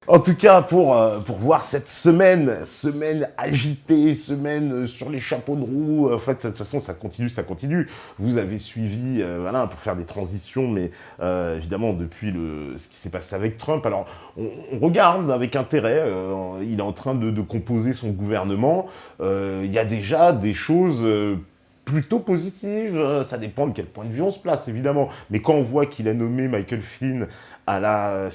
En tout cas, pour voir cette semaine agitée, semaine sur les chapeaux de roue, en fait, de toute façon, ça continue. Vous avez suivi, voilà, pour faire des transitions, mais évidemment, depuis ce qui s'est passé avec Trump. Alors, on regarde avec intérêt, il est en train de composer son gouvernement. Il y a déjà des choses plutôt positives, ça dépend de quel point de vue on se place, évidemment. Mais quand on voit qu'il a nommé Michael Flynn à la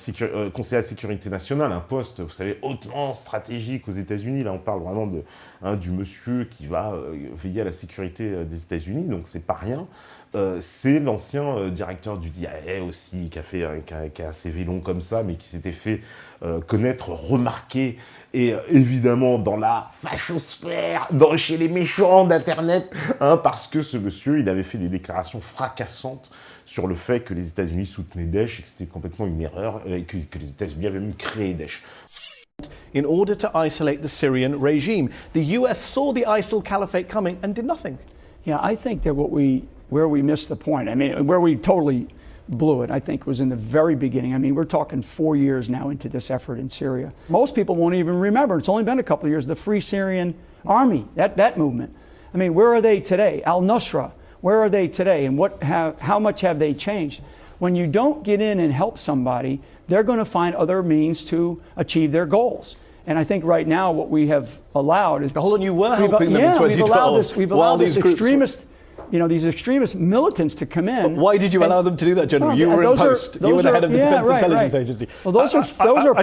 Conseil à la sécurité nationale, un poste, vous savez, hautement stratégique aux États-Unis. Là, on parle vraiment du monsieur qui va veiller à la sécurité des États-Unis, donc c'est pas rien. C'est l'ancien directeur du DIA aussi, qui a un CV long comme ça, mais qui s'était fait connaître, remarquer, et évidemment dans la fachosphère, chez les méchants d'Internet, parce que ce monsieur, il avait fait des déclarations fracassantes sur le fait que les États-Unis soutenaient Daesh et que c'était complètement une erreur, et que les États-Unis avaient même créé Daesh. In order to isolate the Syrian regime, the US saw the ISIL caliphate coming and did nothing. Yeah, I think that where we missed the point, I mean, where we totally blew it, I think, was in the very beginning. I mean, we're talking 4 years now into this effort in Syria. Most people won't even remember. It's only been a couple of years. The Free Syrian Army, that movement. I mean, where are they today? Al-Nusra, where are they today? And how much have they changed? When you don't get in and help somebody, they're going to find other means to achieve their goals. And I think right now what we have allowed is... Hold on, you were helping them in 2012. We've allowed this extremist... You know, these extremist militants to come in. But why did you allow them to do that, General? You were in post. You were the head of the Defense Intelligence Agency. Well, those are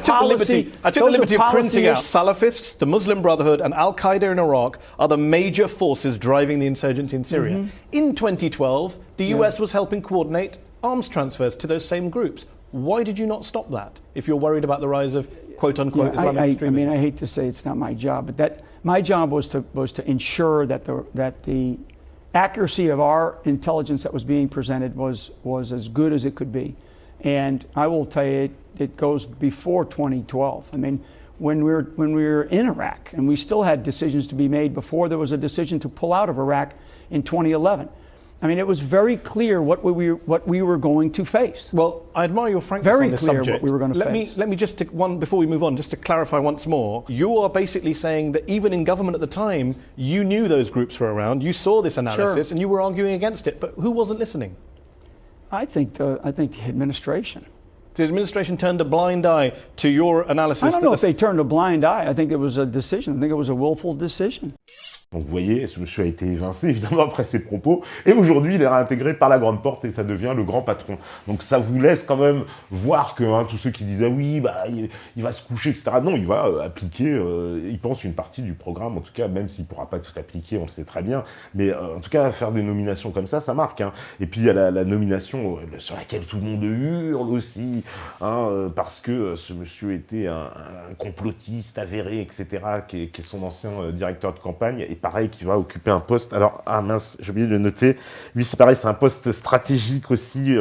policy. I took the liberty of printing out Salafists, the Muslim Brotherhood, and Al-Qaeda in Iraq are the major forces driving the insurgency in Syria. Mm-hmm. In 2012, the US was helping coordinate arms transfers to those same groups. Why did you not stop that if you're worried about the rise of quote-unquote Islamic extremism? I mean, I hate to say it's not my job, but my job was to ensure that the accuracy of our intelligence that was being presented was as good as it could be. And I will tell you, it goes before 2012. I mean, when we were in Iraq, and we still had decisions to be made before there was a decision to pull out of Iraq in 2011. I mean, it was very clear what we were going to face. Well, I admire your frankness on this subject. Very clear what we were going to face. Let me just before we move on, just to clarify once more. You are basically saying that even in government at the time, you knew those groups were around, you saw this analysis, and you were arguing against it. But who wasn't listening? I think the administration. The administration turned a blind eye to your analysis. I don't know if they turned a blind eye. I think it was a decision. I think it was a willful decision. Donc vous voyez, ce monsieur a été évincé évidemment après ses propos, et aujourd'hui il est réintégré par la grande porte et ça devient le grand patron. Donc ça vous laisse quand même voir que tous ceux qui disaient oui, bah, il va se coucher, etc. Non, il va appliquer, il pense une partie du programme, en tout cas, même s'il ne pourra pas tout appliquer, on le sait très bien, mais en tout cas faire des nominations comme ça marque. Et puis il y a la nomination sur laquelle tout le monde hurle aussi, parce que ce monsieur était un complotiste avéré, etc., qui est son ancien directeur de campagne, et pareil, qui va occuper un poste. Alors, mince, j'ai oublié de le noter. Lui, c'est pareil, c'est un poste stratégique aussi.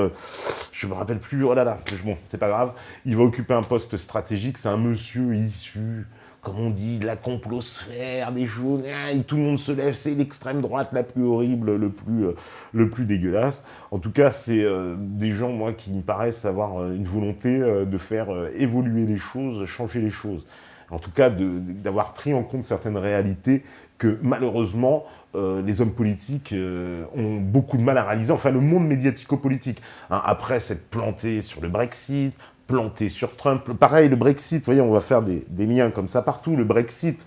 Je me rappelle plus. Oh là là, bon, c'est pas grave. Il va occuper un poste stratégique. C'est un monsieur issu, comme on dit, de la complosphère, des jaunes. Tout le monde se lève. C'est l'extrême droite la plus horrible, le plus dégueulasse. En tout cas, c'est des gens, moi, qui me paraissent avoir une volonté de faire évoluer les choses, changer les choses. En tout cas, d'avoir pris en compte certaines réalités que malheureusement, les hommes politiques ont beaucoup de mal à réaliser, enfin le monde médiatico-politique. Après s'être planté sur le Brexit, planté sur Trump, pareil, le Brexit, vous voyez, on va faire des liens comme ça partout, le Brexit,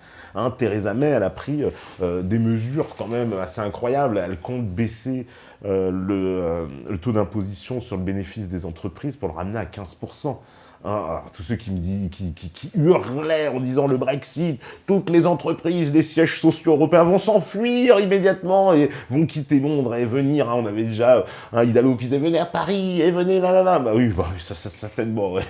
Theresa May, elle a pris des mesures quand même assez incroyables, elle compte baisser le taux d'imposition sur le bénéfice des entreprises pour le ramener à 15%. Alors, tous ceux qui me disent, qui hurlaient en disant le Brexit, toutes les entreprises, les sièges sociaux européens vont s'enfuir immédiatement et vont quitter Londres et venir. On avait déjà Hidalgo qui disait venez à Paris et venez là. Bah oui, ça certainement. Ouais.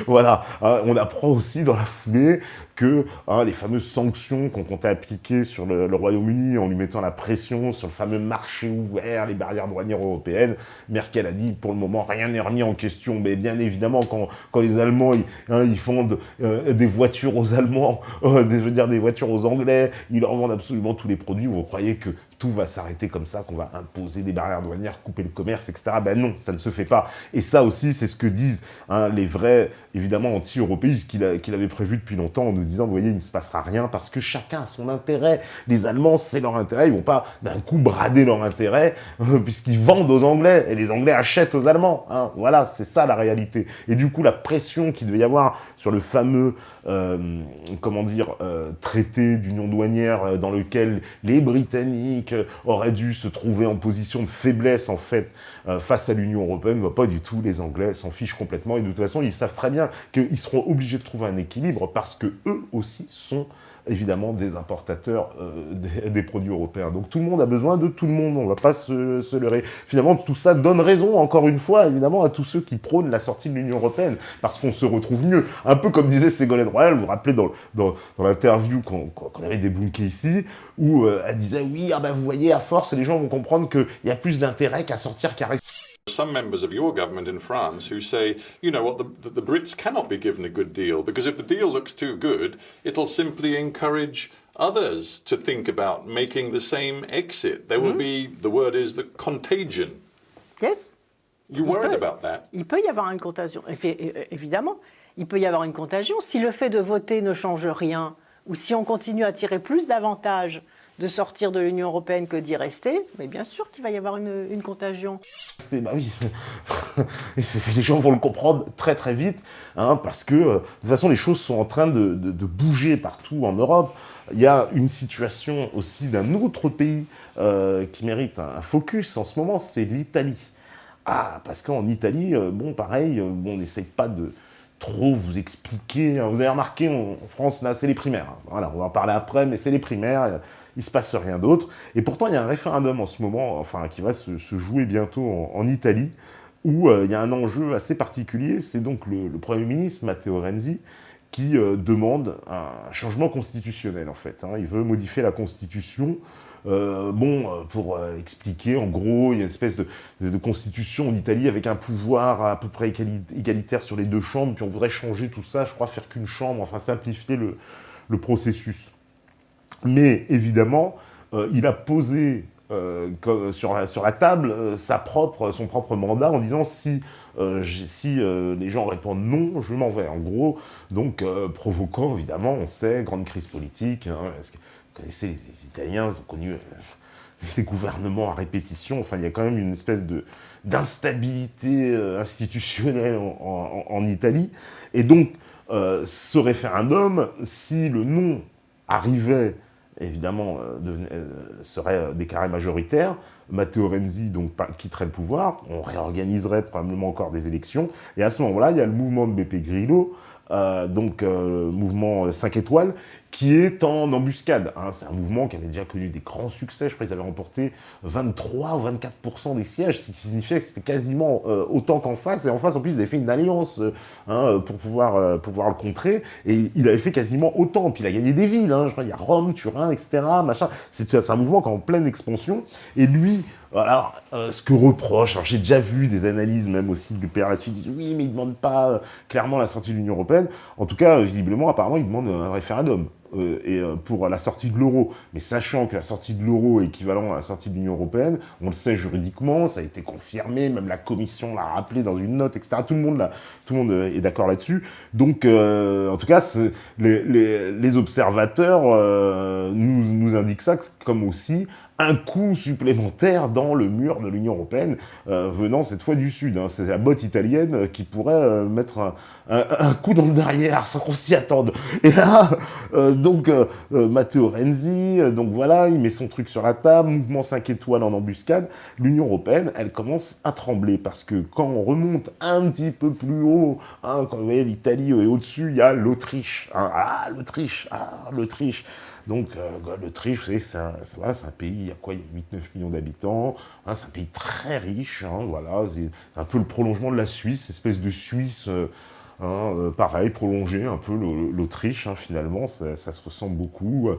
Voilà. On apprend aussi dans la foulée que les fameuses sanctions qu'on comptait appliquer sur le Royaume-Uni en lui mettant la pression sur le fameux marché ouvert, les barrières douanières européennes, Merkel a dit pour le moment rien n'est remis en question. Mais bien évidemment quand les Allemands ils fondent des voitures aux Allemands, des voitures aux Anglais, ils leur vendent absolument tous les produits, vous croyez que tout va s'arrêter comme ça, qu'on va imposer des barrières douanières, couper le commerce, etc. Ben non, ça ne se fait pas. Et ça aussi, c'est ce que disent les vrais, évidemment, anti-européistes qu'il avait prévu depuis longtemps en nous disant, vous voyez, il ne se passera rien parce que chacun a son intérêt. Les Allemands, c'est leur intérêt, ils vont pas d'un coup brader leur intérêt puisqu'ils vendent aux Anglais et les Anglais achètent aux Allemands. Voilà, c'est ça la réalité. Et du coup, la pression qu'il devait y avoir sur le fameux, traité d'union douanière dans lequel les Britanniques auraient dû se trouver en position de faiblesse, en fait, face à l'Union européenne, pas du tout. Les Anglais s'en fichent complètement et de toute façon, ils savent très bien qu'ils seront obligés de trouver un équilibre parce que eux aussi sont évidemment des importateurs des produits européens. Donc tout le monde a besoin de tout le monde, on ne va pas se leurrer. Finalement, tout ça donne raison, encore une fois, évidemment, à tous ceux qui prônent la sortie de l'Union européenne, parce qu'on se retrouve mieux. Un peu comme disait Ségolène Royal, vous vous rappelez dans l'interview qu'on avait débunké ici, où elle disait, oui, vous voyez, à force, les gens vont comprendre qu'il y a plus d'intérêt qu'à sortir qu'à rester. Some members of your government in France who say, you know what, the Brits cannot be given a good deal, because if the deal looks too good, it'll simply encourage others to think about making the same exit. There will be, the word is, the contagion. Yes. You worried about that? Il peut y avoir une contagion, évidemment. Il peut y avoir une contagion. Si le fait de voter ne change rien, ou si on continue à tirer plus d'avantages de sortir de l'Union européenne que d'y rester, mais bien sûr qu'il va y avoir une contagion. Bah oui, les gens vont le comprendre très très vite, parce que de toute façon les choses sont en train de bouger partout en Europe. Il y a une situation aussi d'un autre pays qui mérite un focus en ce moment, c'est l'Italie. Parce qu'en Italie, pareil, on n'essaye pas de trop vous expliquer. Vous avez remarqué, en France, là, c'est les primaires. Voilà, on va en parler après, mais c'est les primaires. Il ne se passe rien d'autre. Et pourtant, il y a un référendum en ce moment, qui va se jouer bientôt en Italie, où il y a un enjeu assez particulier. C'est donc le Premier ministre, Matteo Renzi, qui demande un changement constitutionnel, en fait. Il veut modifier la Constitution. Pour expliquer, en gros, il y a une espèce de constitution en Italie avec un pouvoir à peu près égalitaire sur les deux chambres, puis on voudrait changer tout ça, je crois, faire qu'une chambre, simplifier le processus. Mais évidemment, il a posé sur la table son propre mandat en disant si les gens répondent non, je m'en vais. En gros, donc provoquant évidemment, on sait, grande crise politique. Vous connaissez les Italiens, ils ont connu des gouvernements à répétition. Il y a quand même une espèce d'instabilité institutionnelle en Italie. Et donc, ce référendum, si le non arrivait, évidemment, serait déclaré majoritaire, Matteo Renzi quitterait le pouvoir, on réorganiserait probablement encore des élections, et à ce moment-là, il y a le mouvement de Beppe Grillo, mouvement 5 étoiles, qui est en embuscade. C'est un mouvement qui avait déjà connu des grands succès. Je crois qu'ils avaient remporté 23 ou 24% des sièges, ce qui signifiait que c'était quasiment autant qu'en face. Et en face, en plus, ils avaient fait une alliance pour pouvoir le contrer. Et il avait fait quasiment autant. Puis il a gagné des villes. Je crois qu'il y a Rome, Turin, etc. Machin. C'est un mouvement qui est en pleine expansion. Et lui, ce que reproche, j'ai déjà vu des analyses même aussi de PR là-dessus, ils disent oui, mais il ne demande pas clairement la sortie de l'Union européenne. En tout cas, visiblement, apparemment, il demande un référendum pour la sortie de l'euro. Mais sachant que la sortie de l'euro est équivalent à la sortie de l'Union européenne, on le sait juridiquement, ça a été confirmé, même la Commission l'a rappelé dans une note, etc. Tout le monde est d'accord là-dessus. Donc, en tout cas, les observateurs nous indiquent ça comme aussi un coup supplémentaire dans le mur de l'Union européenne, venant cette fois du Sud. C'est la botte italienne qui pourrait mettre un coup dans le derrière sans qu'on s'y attende. Et là, Matteo Renzi, il met son truc sur la table, mouvement 5 étoiles en embuscade. L'Union européenne, elle commence à trembler parce que quand on remonte un petit peu plus haut, quand vous voyez l'Italie est au-dessus, il y a l'Autriche. L'Autriche. Donc, l'Autriche, vous savez, c'est un pays, il y a 8-9 millions d'habitants, c'est un pays très riche, c'est un peu le prolongement de la Suisse, espèce de Suisse, pareil, prolonger un peu l'Autriche, finalement, ça se ressemble beaucoup,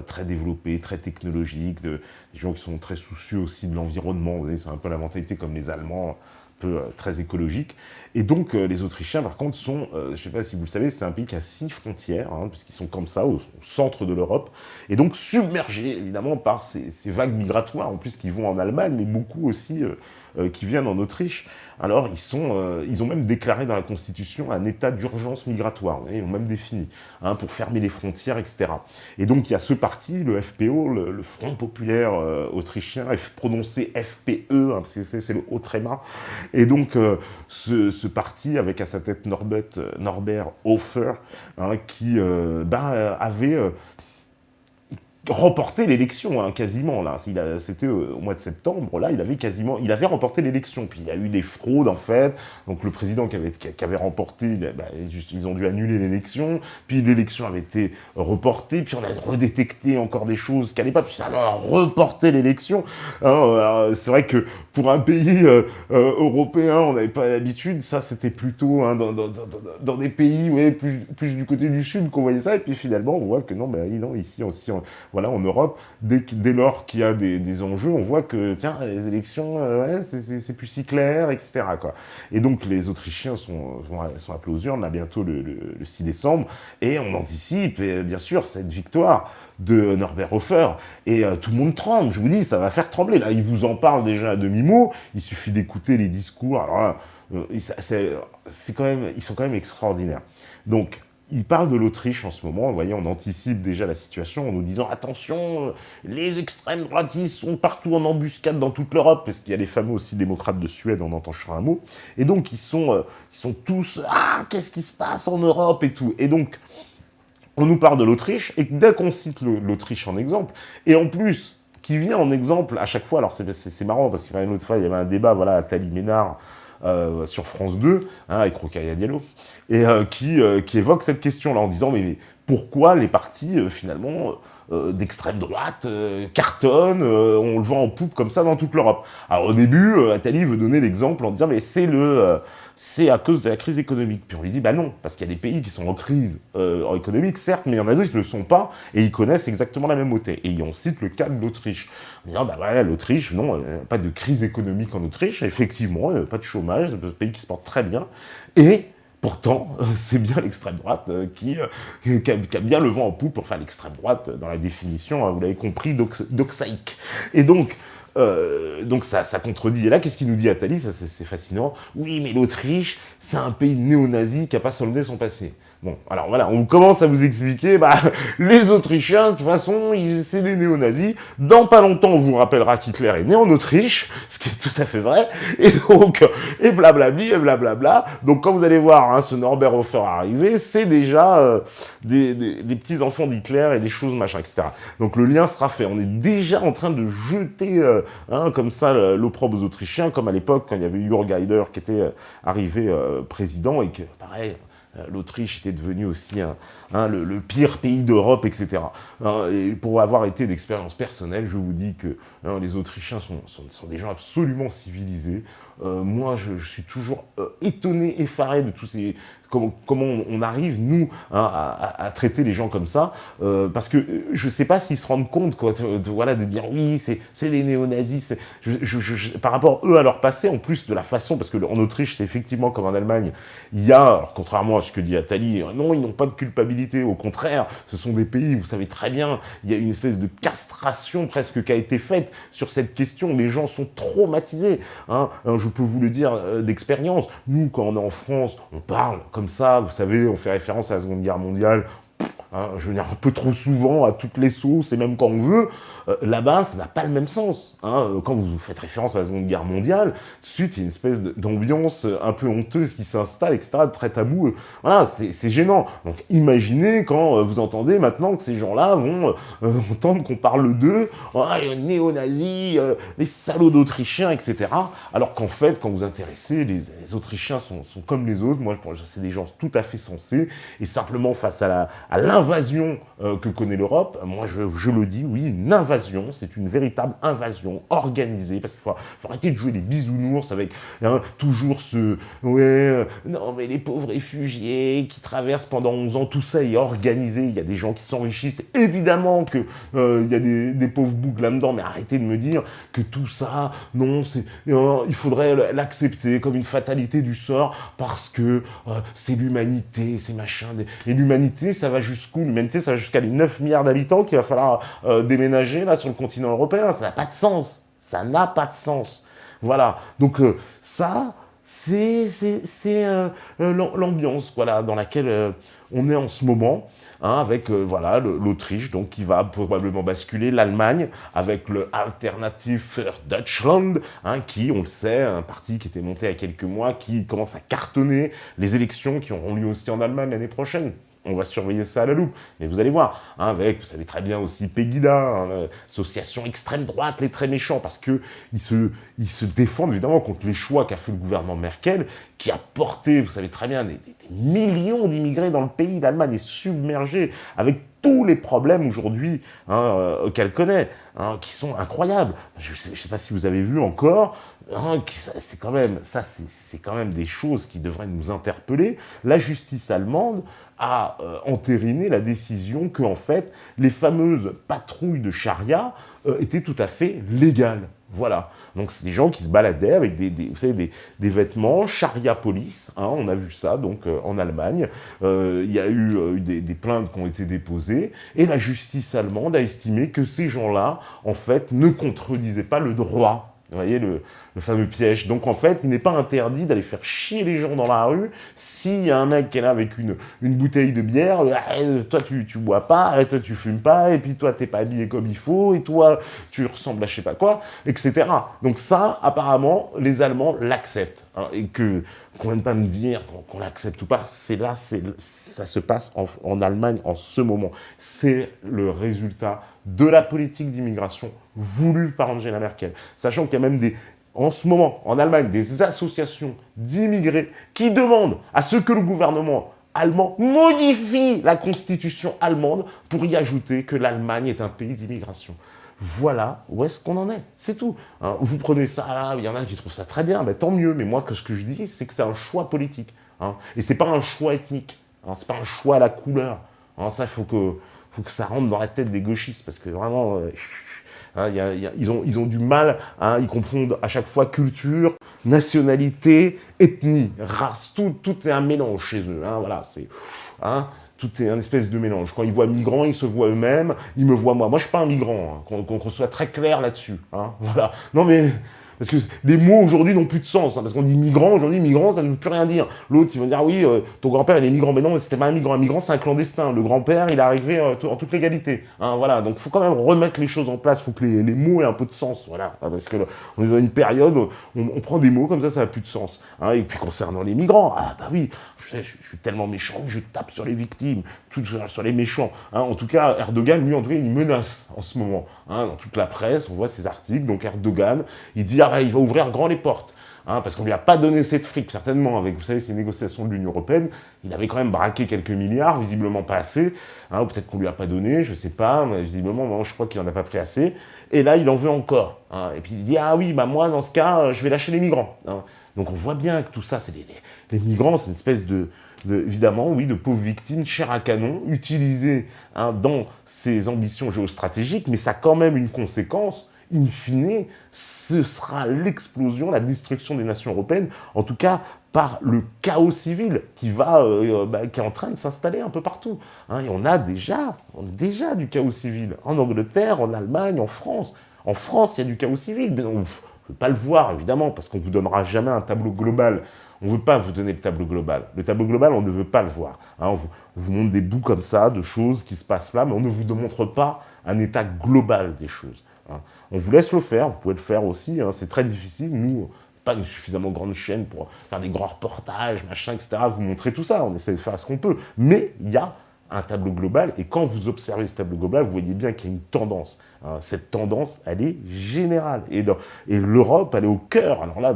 très développé, très technologique, des gens qui sont très soucieux aussi de l'environnement, vous voyez, c'est un peu la mentalité comme les Allemands, peu très écologique. Et donc, les Autrichiens, par contre, sont, je ne sais pas si vous le savez, c'est un pays qui a 6 frontières, hein, puisqu'ils sont comme ça, au centre de l'Europe, et donc submergés, évidemment, par ces vagues migratoires, en plus, qui vont en Allemagne, mais beaucoup aussi qui viennent en Autriche. Alors, ils ont même déclaré dans la Constitution un état d'urgence migratoire, ils l'ont même défini, hein, pour fermer les frontières, etc. Et donc, il y a ce parti, le FPO, le Front populaire autrichien, prononcé FPE, hein, parce que c'est le haut tréma. Et donc, ce parti, avec à sa tête Norbert Hofer, hein, qui avait remporté l'élection, hein, quasiment, là. C'était au mois de septembre, là, il avait remporté l'élection. Puis il y a eu des fraudes, en fait. Donc le président qui avait remporté, ils ont dû annuler l'élection. Puis l'élection avait été reportée. Puis on a redétecté encore des choses qui n'allaient pas. Puis ça a reporté l'élection. Hein, c'est vrai que pour un pays européen, on n'avait pas l'habitude. Ça, c'était plutôt hein, dans des pays ouais, plus du côté du sud qu'on voyait ça. Et puis finalement, on voit que non, ici aussi... Voilà, en Europe, dès lors qu'il y a des enjeux, on voit que, tiens, les élections, c'est plus si clair, etc., quoi. Et donc, les Autrichiens sont appelés aux urnes, là, bientôt le 6 décembre, et on anticipe, bien sûr, cette victoire de Norbert Hofer, et tout le monde tremble, je vous dis, ça va faire trembler. Là, il vous en parle déjà à demi-mot, il suffit d'écouter les discours, alors là, ils sont quand même extraordinaires. Donc, il parle de l'Autriche en ce moment, vous voyez, on anticipe déjà la situation en nous disant « Attention, les extrêmes droitistes sont partout en embuscade dans toute l'Europe », parce qu'il y a les fameux aussi démocrates de Suède, on entend un mot, et donc ils sont tous « Ah, qu'est-ce qui se passe en Europe ?» et tout. Et donc, on nous parle de l'Autriche, et dès qu'on cite l'Autriche en exemple, et en plus, qui vient en exemple à chaque fois, alors c'est marrant, parce qu'il y avait une autre fois, il y avait un débat, voilà, à Tali Ménard, sur France 2, hein, avec Rokhaya Diallo, et qui évoque cette question-là en disant mais pourquoi les partis finalement d'extrême droite cartonnent, on le vend en poupe comme ça dans toute l'Europe. Alors au début, Attali veut donner l'exemple en disant mais c'est à cause de la crise économique. Puis on lui dit bah non, parce qu'il y a des pays qui sont en crise économique, certes, mais il y en a d'autres qui ne le sont pas, et ils connaissent exactement la même beauté. Et on cite le cas de l'Autriche. En disant, bah ouais, l'Autriche, non, pas de crise économique en Autriche, effectivement, pas de chômage, c'est un pays qui se porte très bien, et pourtant, c'est bien l'extrême droite qui a bien le vent en poupe, enfin l'extrême droite, dans la définition, hein, vous l'avez compris, doxaïque. Et donc ça contredit. Et là, qu'est-ce qu'il nous dit Attali? Ça, c'est fascinant. Oui, mais l'Autriche, c'est un pays néo-nazi qui n'a pas soldé son passé. Bon, alors voilà, on commence à vous expliquer, les Autrichiens, de toute façon, c'est des néo-nazis. Dans pas longtemps, on vous rappellera qu'Hitler est né en Autriche, ce qui est tout à fait vrai. Et donc, et blablabli, et blablabla. Donc, quand vous allez voir ce Norbert Hofer arriver, c'est déjà des petits-enfants d'Hitler et des choses, machin, etc. Donc, le lien sera fait. On est déjà en train de jeter, comme ça, l'opprobre aux Autrichiens, comme à l'époque, quand il y avait Jürg Haider qui était arrivé président et que, pareil, l'Autriche était devenue aussi le pire pays d'Europe, etc. Et pour avoir été d'expérience personnelle, je vous dis que les Autrichiens sont des gens absolument civilisés. Moi, je suis toujours étonné, effaré de tous ces... Comment on arrive, nous, à traiter les gens comme ça, parce que je ne sais pas s'ils se rendent compte, quoi, de dire oui, c'est des néo-nazis, par rapport, eux, à leur passé, en plus de la façon, parce qu'en Autriche, c'est effectivement comme en Allemagne, il y a, alors, contrairement à ce que dit Attali, non, ils n'ont pas de culpabilité, au contraire, ce sont des pays, vous savez très bien, il y a une espèce de castration presque qui a été faite sur cette question, les gens sont traumatisés, je peux vous le dire d'expérience, nous, quand on est en France, on parle comme ça, vous savez, on fait référence à la Seconde Guerre mondiale, je veux dire, un peu trop souvent, à toutes les sauces, et même quand on veut, là-bas, ça n'a pas le même sens. Quand vous faites référence à la Seconde Guerre mondiale, tout de suite, il y a une espèce d'ambiance un peu honteuse qui s'installe, etc., très tabou. Voilà, c'est gênant. Donc, imaginez quand vous entendez maintenant que ces gens-là vont entendre qu'on parle d'eux, les néo-nazis, les salauds d'Autrichiens, etc. Alors qu'en fait, quand vous intéressez, les Autrichiens sont comme les autres. Moi, c'est des gens tout à fait sensés, et simplement face à invasion que connaît l'Europe, moi je le dis, oui, une invasion, c'est une véritable invasion organisée, parce qu'il faut arrêter de jouer les bisounours avec toujours non mais les pauvres réfugiés qui traversent pendant 11 ans, tout ça est organisé, il y a des gens qui s'enrichissent, évidemment que il y a des pauvres boucs là-dedans, mais arrêtez de me dire que tout ça, non, il faudrait l'accepter comme une fatalité du sort, parce que c'est l'humanité, c'est machin, et l'humanité, ça va jusqu'où? L'humanité, ça va jusqu'à les 9 milliards d'habitants qu'il va falloir déménager là sur le continent européen, ça n'a pas de sens, ça n'a pas de sens. Voilà, donc ça, c'est l'ambiance voilà, dans laquelle on est en ce moment, avec voilà, l'Autriche donc, qui va probablement basculer, l'Allemagne avec le Alternative für Deutschland, qui, on le sait, un parti qui était monté il y a quelques mois, qui commence à cartonner, les élections qui auront lieu aussi en Allemagne l'année prochaine. On va surveiller ça à la loupe. Mais vous allez voir, avec, vous savez très bien aussi, Pegida, association extrême droite, les très méchants, parce qu'ils se défendent évidemment contre les choix qu'a fait le gouvernement Merkel, qui a porté, vous savez très bien, des millions d'immigrés dans le pays. L'Allemagne est submergée avec tous les problèmes aujourd'hui qu'elle connaît, qui sont incroyables. Je ne sais pas si vous avez vu encore, c'est quand même des choses qui devraient nous interpeller. La justice allemande a entériné la décision que, en fait, les fameuses patrouilles de charia étaient tout à fait légales. Voilà. Donc, c'est des gens qui se baladaient avec vous savez, des vêtements charia police. On a vu ça, donc, en Allemagne. Il y a eu des plaintes qui ont été déposées. Et la justice allemande a estimé que ces gens-là, en fait, ne contredisaient pas le droit. Vous voyez, le fameux piège. Donc, en fait, il n'est pas interdit d'aller faire chier les gens dans la rue s'il y a un mec qui est là avec une bouteille de bière. Toi, tu bois pas, toi, tu fumes pas, et puis toi, t'es pas habillé comme il faut, et toi, tu ressembles à je sais pas quoi, etc. Donc ça, apparemment, les Allemands l'acceptent. Et qu'on vienne pas me dire qu'on l'accepte ou pas, ça se passe en Allemagne en ce moment. C'est le résultat de la politique d'immigration voulue par Angela Merkel. Sachant qu'il y a même en ce moment, en Allemagne, des associations d'immigrés qui demandent à ce que le gouvernement allemand modifie la constitution allemande pour y ajouter que l'Allemagne est un pays d'immigration. Voilà où est-ce qu'on en est, c'est tout. Vous prenez ça là, il y en a qui trouvent ça très bien, tant mieux, mais moi, ce que je dis, c'est que c'est un choix politique. Et c'est pas un choix ethnique, c'est pas un choix à la couleur. Ça, il faut que ça rentre dans la tête des gauchistes, parce que vraiment, ils ont du mal, ils confondent à chaque fois culture, nationalité, ethnie, race, tout est un mélange chez eux. Voilà, c'est... tout est un espèce de mélange. Quand ils voient migrants, ils se voient eux-mêmes, ils me voient moi. Moi, je suis pas un migrant, qu'on soit très clair là-dessus. Voilà. Non, mais... Parce que les mots aujourd'hui n'ont plus de sens, parce qu'on dit migrant, aujourd'hui migrant, ça ne veut plus rien dire. L'autre, il va dire, oui, ton grand-père, il est migrant. Mais non, c'était pas un migrant. Un migrant, c'est un clandestin. Le grand-père, il est arrivé en toute légalité. Voilà, donc il faut quand même remettre les choses en place. Il faut que les mots aient un peu de sens. Voilà, parce que on est dans une période où on prend des mots comme ça n'a plus de sens. Et puis concernant les migrants, bah oui, je suis tellement méchant que je tape sur les victimes, sur les méchants. En tout cas, Erdogan, lui, il menace en ce moment. Dans toute la presse, on voit ces articles. Donc Erdogan, il dit, il va ouvrir grand les portes. Parce qu'on ne lui a pas donné cette fric, certainement, avec, vous savez, ces négociations de l'Union européenne. Il avait quand même braqué quelques milliards, visiblement pas assez. Ou peut-être qu'on ne lui a pas donné, je ne sais pas, mais visiblement, je crois qu'il n'en a pas pris assez. Et là, il en veut encore. Et puis il dit, oui, moi, dans ce cas, je vais lâcher les migrants. Donc on voit bien que tout ça, c'est les migrants, c'est une espèce évidemment, oui, de pauvres victimes, chair à canon, utilisées dans ses ambitions géostratégiques, mais ça a quand même une conséquence. In fine, ce sera l'explosion, la destruction des nations européennes, en tout cas par le chaos civil qui est en train de s'installer un peu partout. Et on a déjà du chaos civil en Angleterre, en Allemagne, en France. En France, il y a du chaos civil, mais on ne peut pas le voir, évidemment, parce qu'on ne vous donnera jamais un tableau global. On ne veut pas vous donner le tableau global. Le tableau global, on ne veut pas le voir. On vous montre des bouts comme ça, de choses qui se passent là, mais on ne vous montre pas un état global des choses. On vous laisse le faire, vous pouvez le faire aussi, c'est très difficile. Nous, pas une suffisamment grande chaîne pour faire des grands reportages, machin, etc., vous montrer tout ça, on essaie de faire ce qu'on peut. Mais il y a un tableau global, et quand vous observez ce tableau global, vous voyez bien qu'il y a une tendance. Cette tendance, elle est générale. Et l'Europe, elle est au cœur, alors là,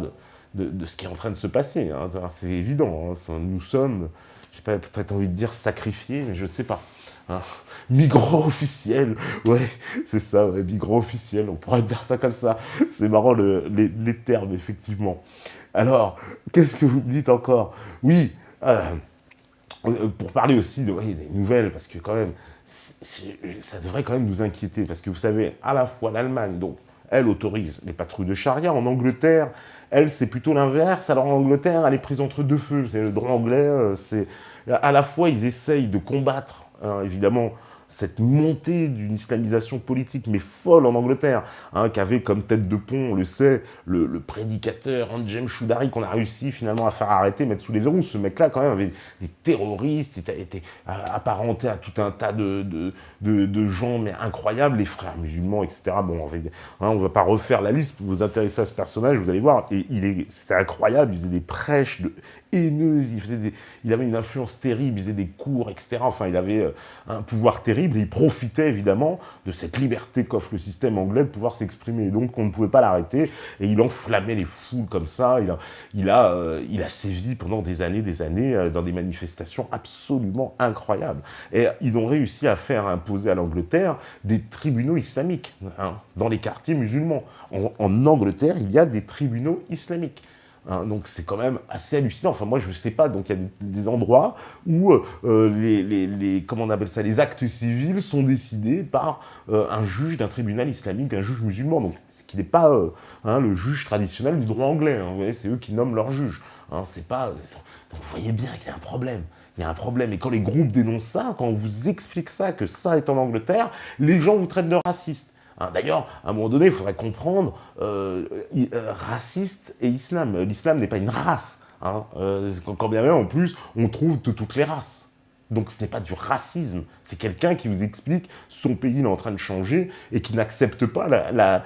de ce qui est en train de se passer. C'est évident, nous sommes, j'ai peut-être envie de dire sacrifiés, mais je ne sais pas. hein. Migrant officiel, ouais, c'est ça, ouais, migrant officiel, on pourrait dire ça comme ça. C'est marrant les termes, effectivement. Alors, qu'est-ce que vous me dites encore? Oui, pour parler aussi des nouvelles, parce que quand même, ça devrait quand même nous inquiéter, parce que vous savez, à la fois l'Allemagne, donc, elle autorise les patrouilles de charia. En Angleterre, elle, c'est plutôt l'inverse. Alors en Angleterre, elle est prise entre deux feux. C'est le droit anglais, c'est... À la fois, ils essayent de combattre, hein, évidemment, cette montée d'une islamisation politique, mais folle en Angleterre, hein, qu'avait comme tête de pont, on le sait, le prédicateur Anjem Choudary, qu'on a réussi finalement à faire arrêter, mettre sous les verrous. Ce mec-là, quand même, avait des terroristes, était apparenté à tout un tas de gens, mais incroyables, les frères musulmans, etc. Bon, on va pas refaire la liste, pour vous intéresser à ce personnage, vous allez voir, et c'était incroyable, il faisait des prêches haineuses, il avait une influence terrible, il faisait des cours, etc. Enfin, il avait un pouvoir terrible, et il profitait évidemment de cette liberté qu'offre le système anglais de pouvoir s'exprimer. Et donc, on ne pouvait pas l'arrêter, et il enflammait les foules comme ça. Il a sévi pendant des années dans des manifestations absolument incroyables. Et ils ont réussi à faire imposer à l'Angleterre des tribunaux islamiques, hein, dans les quartiers musulmans. En Angleterre, il y a des tribunaux islamiques. Hein, donc c'est quand même assez hallucinant. Enfin moi je ne sais pas, donc il y a des endroits où comment on appelle ça, les actes civils sont décidés par un juge d'un tribunal islamique, un juge musulman, donc ce qui n'est pas le juge traditionnel du droit anglais. Hein, vous voyez, c'est eux qui nomment leur juge. Hein, c'est pas. Donc vous voyez bien qu'il y a un problème. Il y a un problème. Et quand les groupes dénoncent ça, quand on vous explique ça, que ça est en Angleterre, les gens vous traitent de racistes. D'ailleurs, à un moment donné, il faudrait comprendre raciste et islam. L'islam n'est pas une race. Hein, quand bien même, en plus, on trouve de toutes les races. Donc ce n'est pas du racisme. C'est quelqu'un qui vous explique son pays est en train de changer et qui n'accepte pas la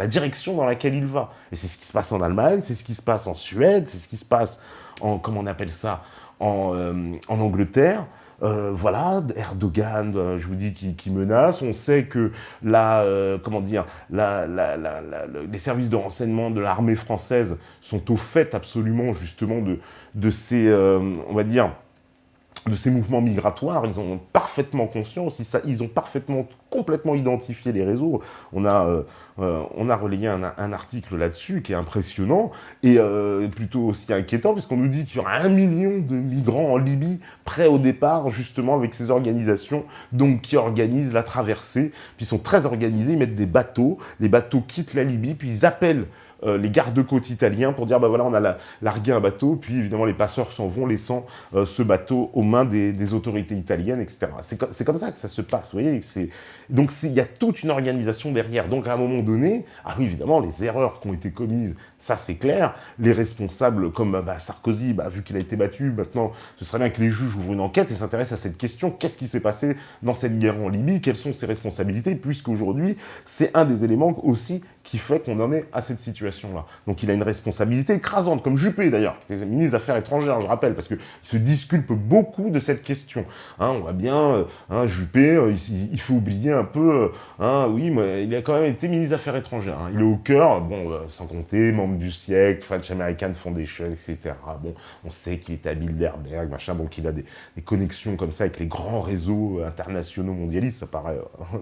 direction dans laquelle il va. Et c'est ce qui se passe en Allemagne, c'est ce qui se passe en Suède, c'est ce qui se passe en Angleterre. Voilà, Erdogan, je vous dis, qui menace. On sait que les services de renseignement de l'armée française sont au fait absolument justement de ces, on va dire, de ces mouvements migratoires. Ils en ont parfaitement conscience, ils ont complètement identifié les réseaux. On a relayé un article là-dessus qui est impressionnant et plutôt aussi inquiétant, puisqu'on nous dit qu'il y aura 1 million de migrants en Libye prêts au départ, justement avec ces organisations donc, qui organisent la traversée. Puis ils sont très organisés, ils mettent des bateaux, les bateaux quittent la Libye, puis ils appellent les gardes-côtes italiens pour dire, bah voilà, on a largué un bateau, puis évidemment les passeurs s'en vont, laissant ce bateau aux mains des autorités italiennes, etc. C'est comme ça que ça se passe, vous voyez. Donc il y a toute une organisation derrière. Donc à un moment donné, ah oui, évidemment, les erreurs qui ont été commises, ça c'est clair. Les responsables comme Sarkozy, vu qu'il a été battu, maintenant, ce serait bien que les juges ouvrent une enquête et s'intéressent à cette question. Qu'est-ce qui s'est passé dans cette guerre en Libye? Quelles sont ses responsabilités? Puisqu'aujourd'hui, c'est un des éléments aussi qui fait qu'on en est à cette situation-là. Donc il a une responsabilité écrasante, comme Juppé d'ailleurs, qui est ministre des Affaires étrangères, je rappelle, parce qu'il se disculpe beaucoup de cette question. Hein, on voit bien, Juppé, il faut oublier un peu, oui, mais il a quand même été ministre des Affaires étrangères. Hein. Il est au cœur, sans compter, membre du siècle, French American Foundation, etc. Bon, on sait qu'il est à Bilderberg, machin, bon, qu'il a des connexions comme ça avec les grands réseaux internationaux mondialistes, ça paraît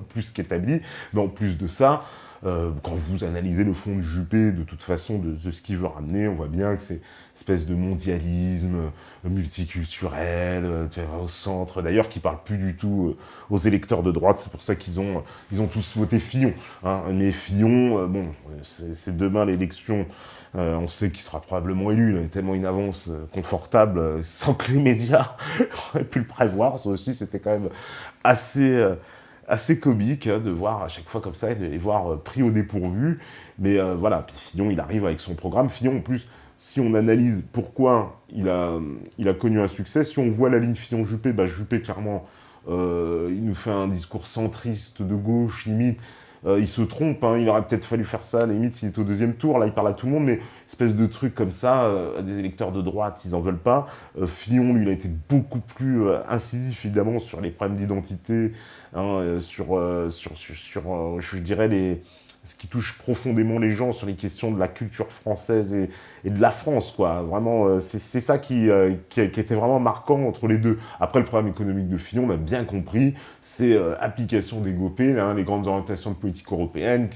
plus qu'établi. Mais en plus de ça, quand vous analysez le fond de Juppé, de toute façon, de ce qu'il veut ramener, on voit bien que c'est une espèce de mondialisme multiculturel, au centre, d'ailleurs, qui parle plus du tout aux électeurs de droite. C'est pour ça qu'ils ont tous voté Fillon. Hein. Mais Fillon, c'est demain l'élection. On sait qu'il sera probablement élu. Il a tellement une avance confortable, sans que les médias auraient pu le prévoir. Ça aussi, c'était quand même assez comique de voir à chaque fois comme ça et de les voir pris au dépourvu. Mais voilà, puis Fillon, il arrive avec son programme. Fillon, en plus, si on analyse pourquoi il a connu un succès, si on voit la ligne Fillon-Juppé, Juppé, clairement, il nous fait un discours centriste de gauche, limite. Il se trompe, il aurait peut-être fallu faire ça, limite, s'il est au deuxième tour, là, il parle à tout le monde, mais espèce de truc comme ça, des électeurs de droite, ils en veulent pas. Fillon, lui, il a été beaucoup plus incisif, évidemment, sur les problèmes d'identité, je dirais, ce qui touche profondément les gens sur les questions de la culture française et de la France, quoi. Vraiment, c'est ça qui était vraiment marquant entre les deux. Après, le programme économique de Fillon, on a bien compris, c'est application des GOPÉ, hein, les grandes orientations de politique européenne,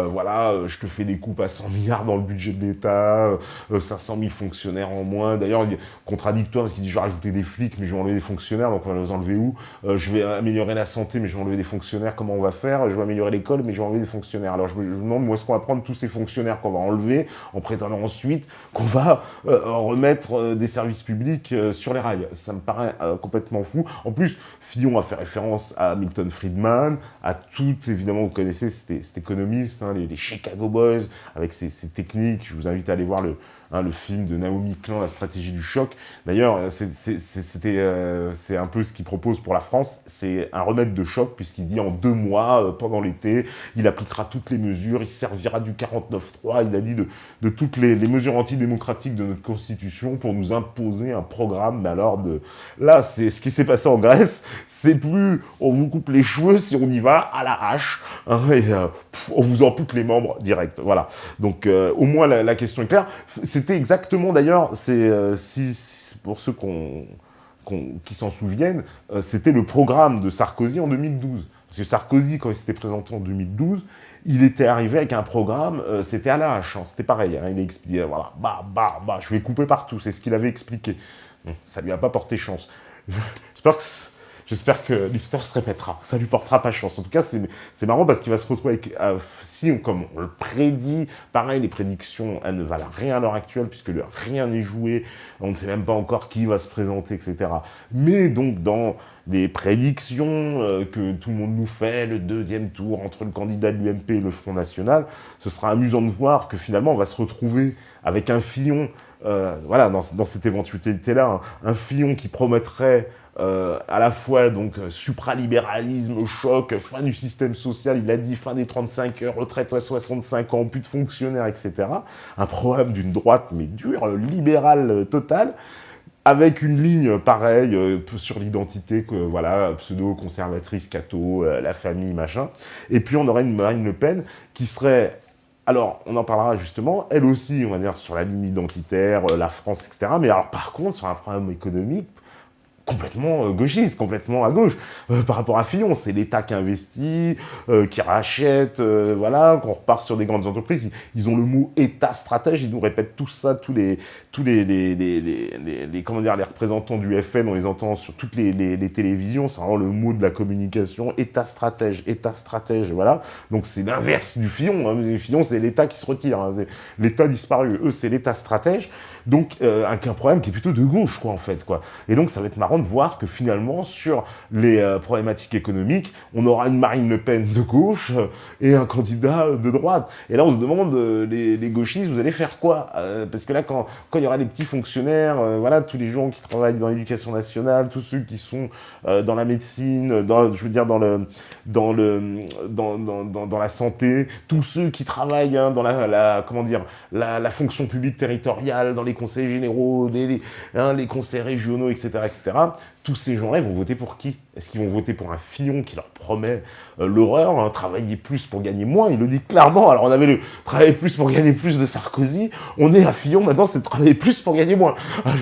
voilà, je te fais des coupes à 100 milliards dans le budget de l'État, 500 000 fonctionnaires en moins. D'ailleurs, il est contradictoire parce qu'il dit je vais rajouter des flics, mais je vais enlever des fonctionnaires, donc on va les enlever où? Je vais améliorer la santé, mais je vais enlever des fonctionnaires, comment on va faire? Je vais améliorer l'école, mais je vais enlever des fonctionnaires. Alors je me demande où est-ce qu'on va prendre tous ces fonctionnaires qu'on va enlever, en prétendant ensuite qu'on va remettre des services publics sur les rails. Ça me paraît complètement fou. En plus, Fillon a fait référence à Milton Friedman, à tout, évidemment, vous connaissez cet économiste, hein, les Chicago Boys, avec ses techniques. Je vous invite à aller voir le film de Naomi Klein, La stratégie du choc. D'ailleurs, c'est un peu ce qu'il propose pour la France, c'est un remède de choc, puisqu'il dit en 2 mois, pendant l'été, il appliquera toutes les mesures, il servira du 49.3, il a dit de toutes les mesures antidémocratiques de notre Constitution pour nous imposer un programme. Mais alors, là, c'est ce qui s'est passé en Grèce, c'est plus on vous coupe les cheveux si on y va à la hache, hein, et on vous ampute les membres direct. Voilà. Donc, au moins, la question est claire. C'était exactement, d'ailleurs, pour ceux qui s'en souviennent, c'était le programme de Sarkozy en 2012. Parce que Sarkozy, quand il s'était présenté en 2012, il était arrivé avec un programme, c'était à la hache, hein, c'était pareil, hein, il a expliqué, voilà, je vais couper partout, c'est ce qu'il avait expliqué. Bon, ça lui a pas porté chance. J'espère que l'histoire se répétera. Ça lui portera pas chance. En tout cas, c'est marrant parce qu'il va se retrouver avec, comme on le prédit, pareil, les prédictions, elles ne valent rien à l'heure actuelle puisque rien n'est joué. On ne sait même pas encore qui va se présenter, etc. Mais donc, dans les prédictions que tout le monde nous fait, le 2e tour entre le candidat de l'UMP et le Front National, ce sera amusant de voir que finalement, on va se retrouver avec un Fillon, voilà, dans cette éventualité-là, un Fillon qui promettrait à la fois donc supralibéralisme, choc, fin du système social, il a dit fin des 35 heures, retraite à 65 ans, plus de fonctionnaires, etc. Un programme d'une droite mais dure, libérale totale, avec une ligne pareille sur l'identité, voilà, pseudo-conservatrice, catho, la famille, machin. Et puis on aurait une Marine Le Pen qui serait... Alors, on en parlera justement, elle aussi, on va dire, sur la ligne identitaire, la France, etc. Mais alors, par contre, sur un programme économique, complètement gauchiste, complètement à gauche. Par rapport à Fillon, c'est l'État qui investit, qui rachète, voilà, qu'on repart sur des grandes entreprises. Ils ont le mot État stratège, ils nous répètent tout ça, tous les représentants du FN, on les entend sur toutes les télévisions, c'est vraiment le mot de la communication, État stratège, voilà. Donc c'est l'inverse du Fillon, hein. Fillon, c'est l'État qui se retire, hein. L'État disparu, eux, c'est l'État stratège. Donc, un problème qui est plutôt de gauche, quoi, en fait, quoi. Et donc, ça va être marrant de voir que finalement, sur les problématiques économiques, on aura une Marine Le Pen de gauche et un candidat de droite. Et là, on se demande, les gauchistes, vous allez faire quoi? Parce que là, quand il y aura les petits fonctionnaires, voilà, tous les gens qui travaillent dans l'éducation nationale, tous ceux qui sont dans la médecine, dans la santé, tous ceux qui travaillent hein, dans la fonction publique territoriale, dans les conseils généraux, les conseils régionaux, etc., tous ces gens-là, ils vont voter pour qui? Est-ce qu'ils vont voter pour un Fillon qui leur promet l'horreur, hein, travailler plus pour gagner moins? Il le dit clairement. Alors, on avait le travailler plus pour gagner plus de Sarkozy. On est à Fillon, maintenant, c'est de travailler plus pour gagner moins.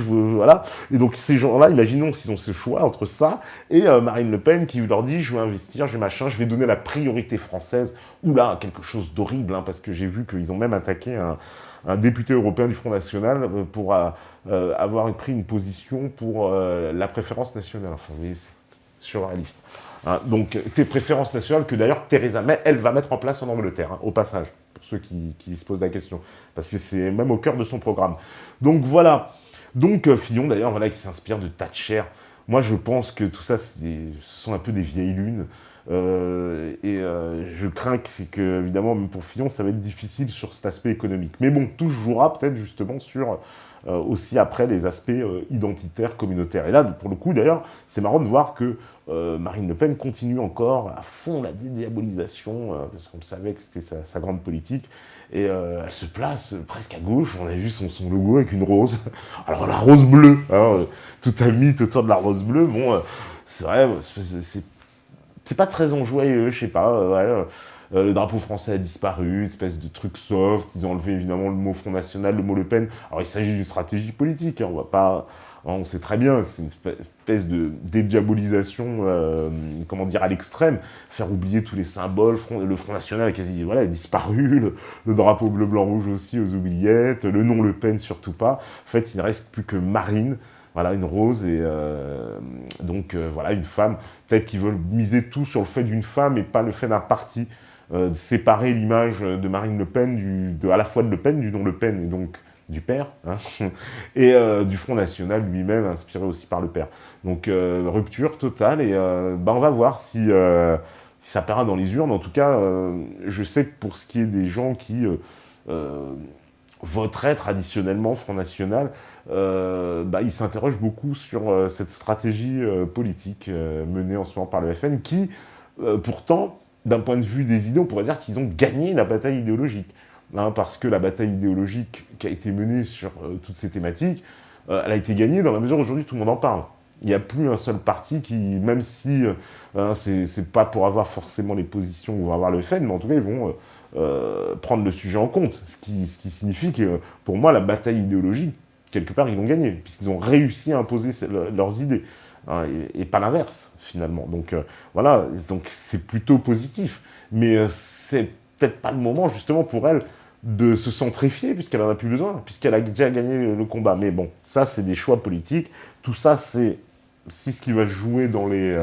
Voilà. Et donc, ces gens-là, imaginons s'ils ont ce choix entre ça et Marine Le Pen qui leur dit, je vais investir, je vais donner la priorité française. Oula, quelque chose d'horrible, hein, parce que j'ai vu qu'ils ont même attaqué un député européen du Front National pour avoir pris une position pour la préférence nationale. Enfin, oui, c'est surréaliste. Hein, donc, tes préférences nationales que d'ailleurs Theresa May, elle va mettre en place en Angleterre, hein, au passage, pour ceux qui se posent la question. Parce que c'est même au cœur de son programme. Donc voilà. Donc Fillon, d'ailleurs, voilà, qui s'inspire de Thatcher. Moi, je pense que tout ça, ce sont un peu des vieilles lunes. Je crains que, évidemment, même pour Fillon, ça va être difficile sur cet aspect économique. Mais bon, tout jouera peut-être justement sur aussi après les aspects identitaires, communautaires. Et là, pour le coup, d'ailleurs, c'est marrant de voir que Marine Le Pen continue encore à fond la dédiabolisation, parce qu'on savait que c'était sa grande politique. Et elle se place presque à gauche. On a vu son logo avec une rose. Alors la rose bleue, hein, tout un mythe autour de la rose bleue. Bon, c'est vrai, c'est pas très enjoyeux, je sais pas. Ouais, Le drapeau français a disparu, une espèce de truc soft. Ils ont enlevé évidemment le mot Front National, le mot Le Pen. Alors il s'agit d'une stratégie politique, hein, on va pas... On sait très bien, c'est une espèce de dédiabolisation, comment dire, à l'extrême, faire oublier tous les symboles, le Front National a quasi voilà, disparu, le drapeau bleu, blanc, rouge aussi aux oubliettes, le nom Le Pen surtout pas. En fait, il ne reste plus que Marine, voilà, une rose, et donc voilà, une femme, peut-être qu'ils veulent miser tout sur le fait d'une femme et pas le fait d'un parti, séparer l'image de Marine Le Pen, à la fois de Le Pen, du nom Le Pen, et donc du père, hein, et du Front National lui-même, inspiré aussi par le père. Donc rupture totale, et on va voir si ça paiera dans les urnes. En tout cas, je sais que pour ce qui est des gens qui voteraient traditionnellement Front National, ils s'interrogent beaucoup sur cette stratégie politique menée en ce moment par le FN, qui, pourtant, d'un point de vue des idées, on pourrait dire qu'ils ont gagné la bataille idéologique. Hein, parce que la bataille idéologique qui a été menée sur toutes ces thématiques, elle a été gagnée dans la mesure où aujourd'hui tout le monde en parle. Il n'y a plus un seul parti qui, même si c'est pas pour avoir forcément les positions où va avoir le FN, mais en tout cas ils vont prendre le sujet en compte. Ce qui signifie que pour moi la bataille idéologique, quelque part ils l'ont gagnée, puisqu'ils ont réussi à imposer leurs idées. Hein, et pas l'inverse finalement. Donc voilà, donc c'est plutôt positif. Mais c'est peut-être pas le moment justement pour elle de se centrifier, puisqu'elle en a plus besoin, puisqu'elle a déjà gagné le combat. Mais bon, ça, c'est des choix politiques. Tout ça, c'est ce qui va jouer dans les...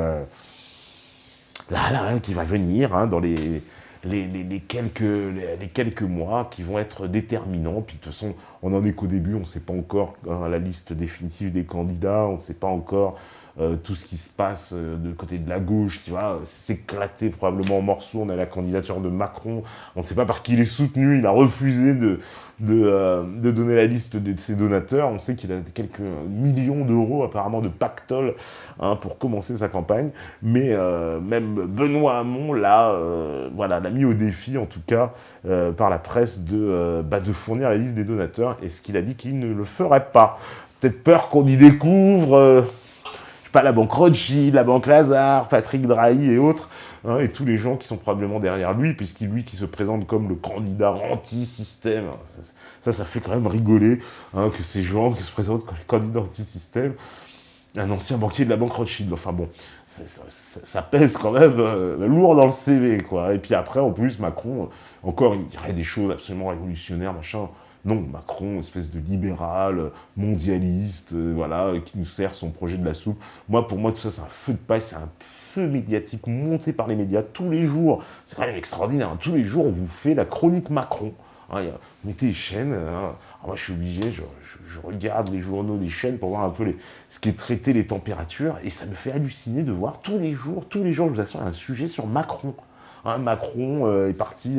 qui va venir, hein, dans les quelques mois qui vont être déterminants. Puis de toute façon, on n'en est qu'au début, on ne sait pas encore la liste définitive des candidats, on ne sait pas encore tout ce qui se passe de côté de la gauche qui va s'éclater probablement en morceaux. On a la candidature de Macron, on ne sait pas par qui il est soutenu, il a refusé de donner la liste de ses donateurs. On sait qu'il a quelques millions d'euros apparemment de pactole, hein, pour commencer sa campagne, mais même Benoît Hamon l'a mis au défi en tout cas par la presse de fournir la liste des donateurs, et ce qu'il a dit qu'il ne le ferait pas. Peut-être peur qu'on y découvre la banque Rothschild, la banque Lazare, Patrick Drahi et autres, hein, et tous les gens qui sont probablement derrière lui, puisqu'il qui se présente comme le candidat anti-système. Ça fait quand même rigoler, hein, que ces gens qui se présentent comme les candidats anti-système, un ancien banquier de la banque Rothschild. Enfin bon, ça pèse quand même lourd dans le CV, quoi. Et puis après, en plus, Macron, encore, il dirait des choses absolument révolutionnaires, machin. Non, Macron, espèce de libéral, mondialiste, qui nous sert son projet de la soupe. Pour moi, tout ça, c'est un feu de paille, c'est un feu médiatique monté par les médias tous les jours. C'est quand même extraordinaire, hein. Tous les jours, on vous fait la chronique Macron. Hein, vous mettez les chaînes, hein. Moi, je suis obligé, je regarde les journaux des chaînes pour voir un peu ce qui est traité, les températures, et ça me fait halluciner de voir tous les jours, je vous assure, un sujet sur Macron. Hein, Macron est parti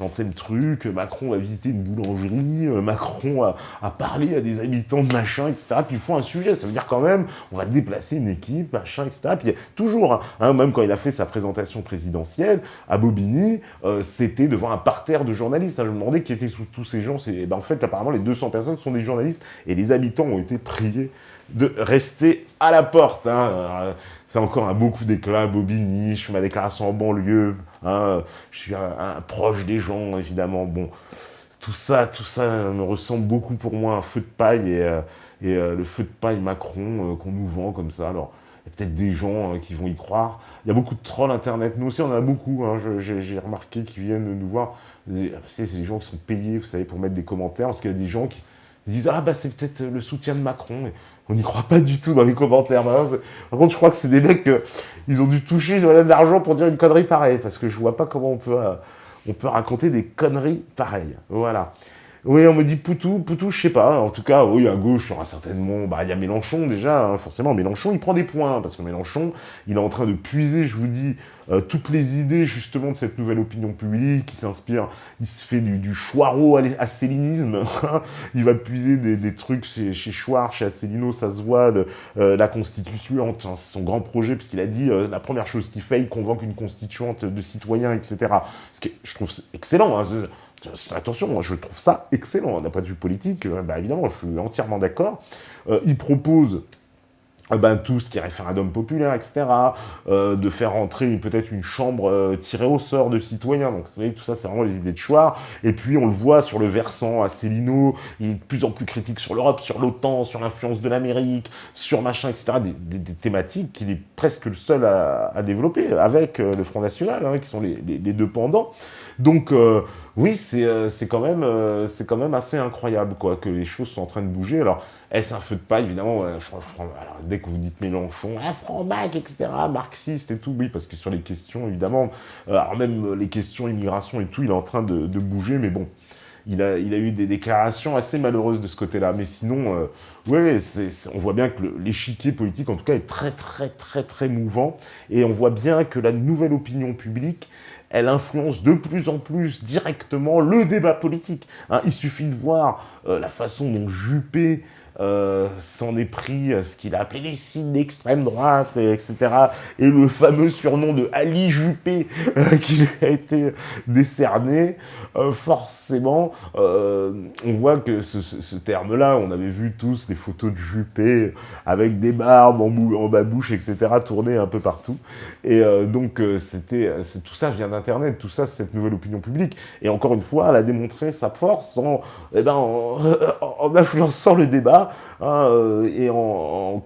dans tel truc, Macron va visiter une boulangerie, Macron a parlé à des habitants de machin, etc. Puis ils font un sujet, ça veut dire quand même, on va déplacer une équipe, machin, etc. Puis toujours, hein, même quand il a fait sa présentation présidentielle à Bobigny, c'était devant un parterre de journalistes. Hein, je me demandais qui étaient tous ces gens. En fait, apparemment, les 200 personnes sont des journalistes, et les habitants ont été priés de rester à la porte. Hein. C'est encore un beau coup d'éclat à Bobigny, je fais ma déclaration en banlieue, hein, je suis un proche des gens, évidemment. Bon, tout ça me ressemble beaucoup pour moi à un feu de paille, et le feu de paille Macron qu'on nous vend comme ça. Alors, il y a peut-être des gens qui vont y croire. Il y a beaucoup de trolls internet, nous aussi on en a beaucoup, hein, j'ai remarqué qu'ils viennent nous voir. C'est des gens qui sont payés, vous savez, pour mettre des commentaires, parce qu'il y a des gens qui disent « Ah, c'est peut-être le soutien de Macron ». On n'y croit pas du tout dans les commentaires. Par contre, je crois que c'est des mecs ils ont dû toucher de l'argent pour dire une connerie pareille, parce que je vois pas comment on peut raconter des conneries pareilles. Voilà. Oui, on me dit Poutou, je sais pas. En tout cas, oui, à gauche, il y aura certainement... il y a Mélenchon, déjà, hein, forcément. Mélenchon, il prend des points, parce que Mélenchon, il est en train de puiser, je vous dis, toutes les idées, justement, de cette nouvelle opinion publique, qui s'inspire, il se fait du Chouaro-asselinisme. Il va puiser des trucs chez Chouard, chez Asselineau, ça se voit, la constituante, hein, c'est son grand projet, puisqu'il a dit, la première chose qu'il fait, il convoque une constituante de citoyens, etc. Ce qui, je trouve excellent, hein. Attention, je trouve ça excellent d'un point de vue politique, évidemment, je suis entièrement d'accord. Il propose tout ce qui est référendum populaire, etc., de faire entrer peut-être une chambre tirée au sort de citoyens. Donc, vous voyez, tout ça, c'est vraiment les idées de Chouard. Et puis, on le voit sur le versant Asselineau, il est de plus en plus critique sur l'Europe, sur l'OTAN, sur l'influence de l'Amérique, sur machin, etc., des thématiques qu'il est presque le seul à développer, avec le Front National, hein, qui sont les deux pendants. Donc, oui, c'est quand même assez incroyable, quoi, que les choses sont en train de bouger. Alors, est-ce un feu de paille, évidemment, alors, dès que vous dites Mélenchon, franc-mac, etc., marxiste et tout, oui, parce que sur les questions, évidemment, alors même les questions immigration et tout, il est en train de bouger, mais bon, il a eu des déclarations assez malheureuses de ce côté-là, mais sinon, ouais, on voit bien que l'échiquier politique, en tout cas, est très, très, très, très mouvant, et on voit bien que la nouvelle opinion publique, elle influence de plus en plus directement le débat politique. Hein, il suffit de voir la façon dont Juppé s'en est pris ce qu'il a appelé les signes d'extrême droite, etc. Et le fameux surnom de Ali Juppé qui lui a été décerné, forcément, on voit que ce terme-là, on avait vu tous les photos de Juppé avec des barbes en babouche, etc., tournées un peu partout. Et donc, tout ça vient d'Internet, tout ça, c'est cette nouvelle opinion publique. Et encore une fois, elle a démontré sa force en influençant le débat, et en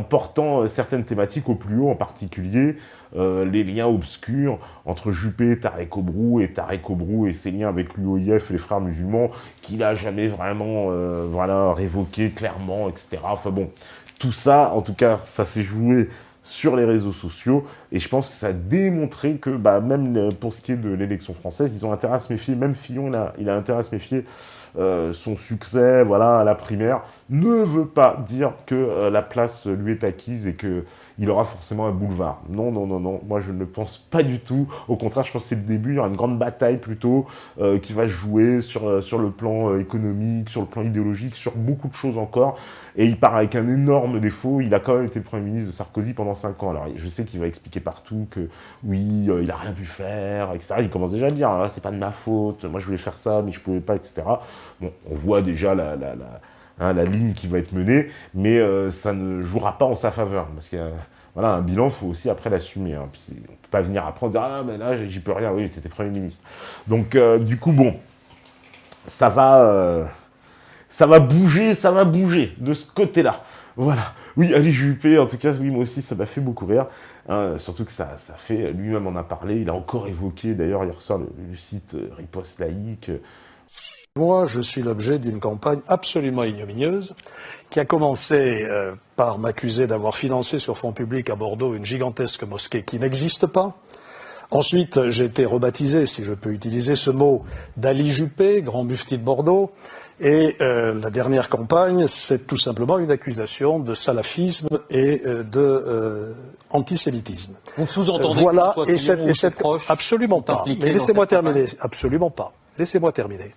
portant certaines thématiques au plus haut, en particulier les liens obscurs entre Juppé, Tarek Obrou et ses liens avec l'UOIF et les frères musulmans, qu'il n'a jamais vraiment révoqué clairement, etc. Enfin bon, tout ça, en tout cas, ça s'est joué sur les réseaux sociaux, et je pense que ça a démontré que, même pour ce qui est de l'élection française, ils ont intérêt à se méfier, même Fillon, il a intérêt à se méfier, son succès, à la primaire, ne veut pas dire que la place lui est acquise et qu'il aura forcément un boulevard. Non, moi je ne le pense pas du tout, au contraire, je pense que c'est le début, il y aura une grande bataille plutôt, qui va se jouer sur le plan économique, sur le plan idéologique, sur beaucoup de choses encore, et il part avec un énorme défaut, il a quand même été le Premier ministre de Sarkozy pendant 5 ans, alors je sais qu'il va expliquer partout que oui, il a rien pu faire, etc. Il commence déjà à le dire, hein, c'est pas de ma faute, moi je voulais faire ça, mais je pouvais pas, etc. Bon, on voit déjà la ligne qui va être menée, mais ça ne jouera pas en sa faveur, parce que un bilan, il faut aussi après l'assumer, hein. Puis on peut pas venir après en dire « Ah, mais là, j'y peux rien, oui, t'étais Premier ministre. » Donc, du coup, bon, ça va bouger de ce côté-là. Voilà. Oui, Ali Juppé, en tout cas, oui, moi aussi, ça m'a fait beaucoup rire. Hein, surtout que ça fait, lui-même en a parlé, il a encore évoqué, d'ailleurs, hier soir, le site Riposte Laïque. Moi, je suis l'objet d'une campagne absolument ignominieuse qui a commencé par m'accuser d'avoir financé sur fonds publics à Bordeaux une gigantesque mosquée qui n'existe pas. Ensuite, j'ai été rebaptisé, si je peux utiliser ce mot, d'Ali Juppé, grand mufti de Bordeaux. Et la dernière campagne, c'est tout simplement une accusation de salafisme et de antisémitisme. Vous sous-entendez voilà, que cette proche absolument pas. Mais laissez-moi terminer. Absolument pas. Laissez-moi terminer.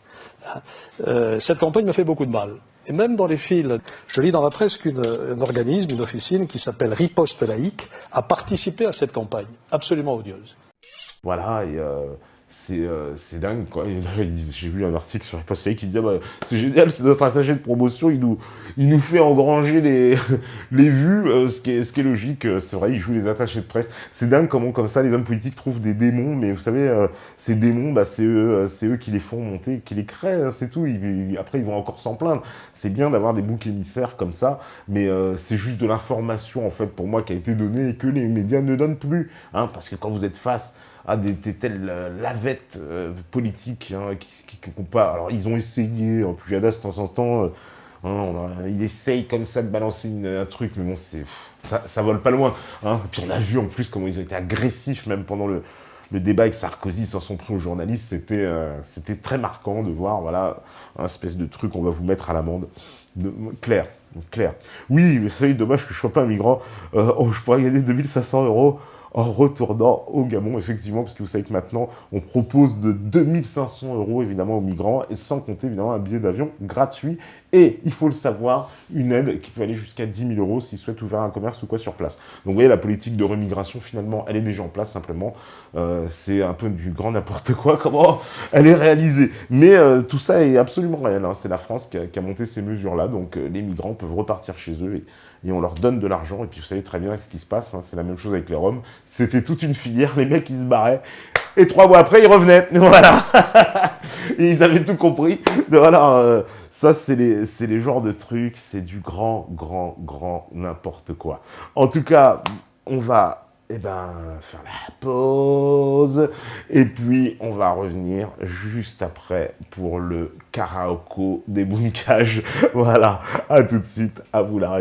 Cette campagne me fait beaucoup de mal. Et même dans les fils, je lis dans la presse qu'un organisme, une officine qui s'appelle Riposte Laïque, a participé à cette campagne absolument odieuse. Voilà, et c'est dingue, quoi. J'ai vu un article sur Riposte Laïque qui disait c'est génial, c'est notre attaché de promotion, il nous fait engranger les vues, ce qui est logique, c'est vrai, il joue les attachés de presse. C'est dingue comment, comme ça, les hommes politiques trouvent des démons, mais vous savez, ces démons, c'est eux qui les font monter, qui les créent, hein, c'est tout. Après, ils vont encore s'en plaindre. C'est bien d'avoir des boucs émissaires comme ça, mais c'est juste de l'information, en fait, pour moi, qui a été donnée et que les médias ne donnent plus, hein, parce que quand vous êtes face à des telles lavettes politiques, hein, qui pas. Alors, ils ont essayé, en plus, Jadas, de temps en temps, il essaye comme ça de balancer un truc, mais bon, ça vole pas loin. Hein. Et puis, on a vu, en plus, comment ils ont été agressifs, même pendant le débat avec Sarkozy, s'en sont pris aux journalistes. C'était très marquant de voir, un espèce de truc, on va vous mettre à l'amende. Clair. Oui, mais c'est dommage que je sois pas un migrant. Je pourrais gagner 2500 € en retournant au Gabon, effectivement, parce que vous savez que maintenant, on propose de 2500 €, évidemment, aux migrants, et sans compter, évidemment, un billet d'avion gratuit, et, il faut le savoir, une aide qui peut aller jusqu'à 10 000 € s'ils souhaitent ouvrir un commerce ou quoi sur place. Donc, vous voyez, la politique de remigration, finalement, elle est déjà en place, simplement. C'est un peu du grand n'importe quoi, comment elle est réalisée. Mais tout ça est absolument réel, hein. C'est la France qui a monté ces mesures-là, donc les migrants peuvent repartir chez eux, et on leur donne de l'argent, et puis vous savez très bien ce qui se passe, hein, c'est la même chose avec les Roms, c'était toute une filière, les mecs ils se barraient, et 3 mois après ils revenaient, voilà. Et ils avaient tout compris, voilà, ça c'est les genres de trucs, c'est du grand n'importe quoi. En tout cas, on va faire la pause, et puis on va revenir juste après pour le karaoke des Bunkages. Voilà, à tout de suite, à vous la régie.